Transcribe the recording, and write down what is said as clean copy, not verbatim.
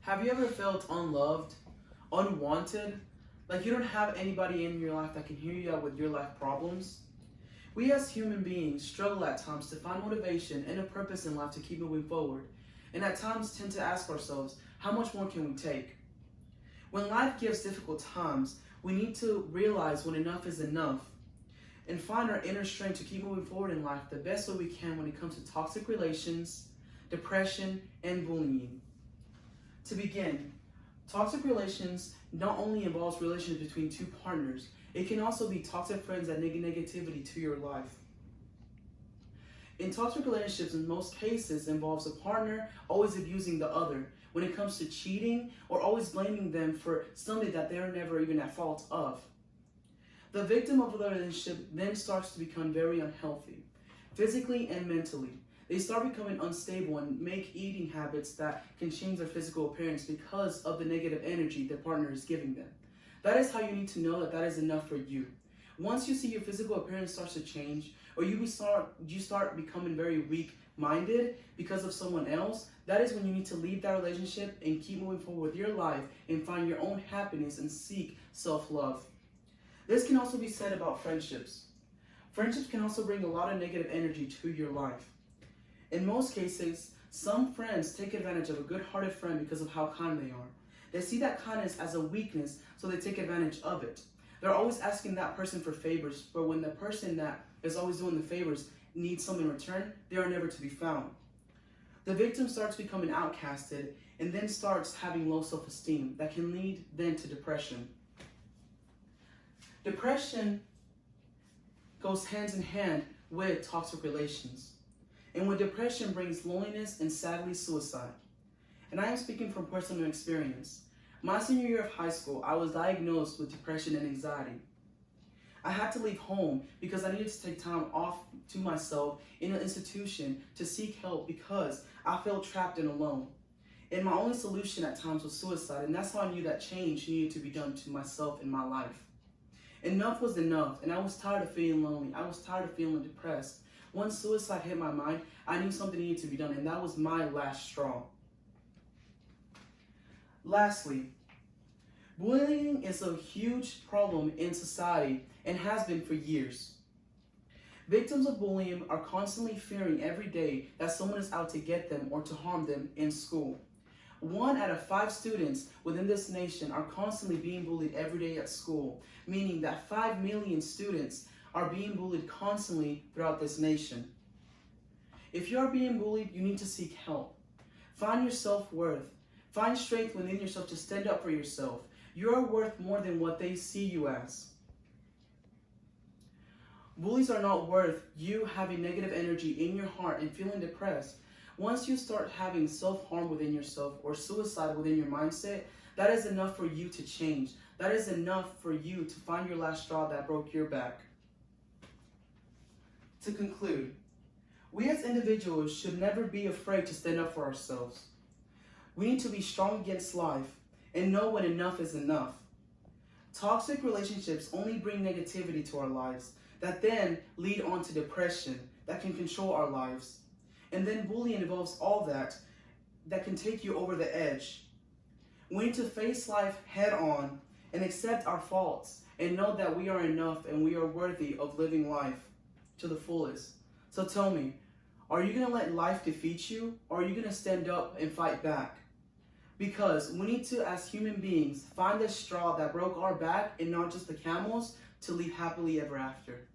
Have you ever felt unloved, unwanted, like you don't have anybody in your life that can hear you out with your life problems? We as human beings struggle at times to find motivation and a purpose in life to keep moving forward, and at times tend to ask ourselves, how much more can we take? When life gives difficult times, we need to realize when enough is enough and find our inner strength to keep moving forward in life the best way we can when it comes to toxic relations, depression, and bullying. To begin, toxic relations not only involves relations between two partners, it can also be toxic friends that neg negativity to your life. In toxic relationships, in most cases, involves a partner always abusing the other when it comes to cheating or always blaming them for something that they're never even at fault of. The victim of the relationship then starts to become very unhealthy, physically and mentally. They start becoming unstable and make eating habits that can change their physical appearance because of the negative energy their partner is giving them. That is how you need to know that that is enough for you. Once you see your physical appearance starts to change, or you start becoming very weak-minded because of someone else, that is when you need to leave that relationship and keep moving forward with your life and find your own happiness and seek self-love. This can also be said about friendships. Friendships can also bring a lot of negative energy to your life. In most cases, some friends take advantage of a good-hearted friend because of how kind they are. They see that kindness as a weakness, so they take advantage of it. They're always asking that person for favors, but when the person that is always doing the favors needs something in return, they are never to be found. The victim starts becoming outcasted and then starts having low self-esteem that can lead then to depression. Depression goes hand in hand with toxic relations. And when depression brings loneliness and sadly suicide. And I am speaking from personal experience. My senior year of high school, I was diagnosed with depression and anxiety. I had to leave home because I needed to take time off to myself in an institution to seek help because I felt trapped and alone. And my only solution at times was suicide, and that's how I knew that change needed to be done to myself in my life. Enough was enough, and I was tired of feeling lonely. I was tired of feeling depressed. Once suicide hit my mind, I knew something needed to be done, and that was my last straw. Lastly, bullying is a huge problem in society and has been for years. Victims of bullying are constantly fearing every day that someone is out to get them or to harm them in school. 1 out of 5 students within this nation are constantly being bullied every day at school, meaning that 5 million students are being bullied constantly throughout this nation. If you are being bullied, you need to seek help. Find your self-worth. Find strength within yourself to stand up for yourself. You are worth more than what they see you as. Bullies are not worth you having negative energy in your heart and feeling depressed. Once you start having self-harm within yourself or suicide within your mindset, that is enough for you to change. That is enough for you to find your last straw that broke your back. To conclude, we as individuals should never be afraid to stand up for ourselves. We need to be strong against life and know when enough is enough. Toxic relationships only bring negativity to our lives that then lead on to depression that can control our lives. And then bullying involves all that can take you over the edge. We need to face life head on and accept our faults and know that we are enough and we are worthy of living life to the fullest. So tell me, are you going to let life defeat you, or are you going to stand up and fight back? Because we need to, as human beings, find the straw that broke our back and not just the camel's to live happily ever after.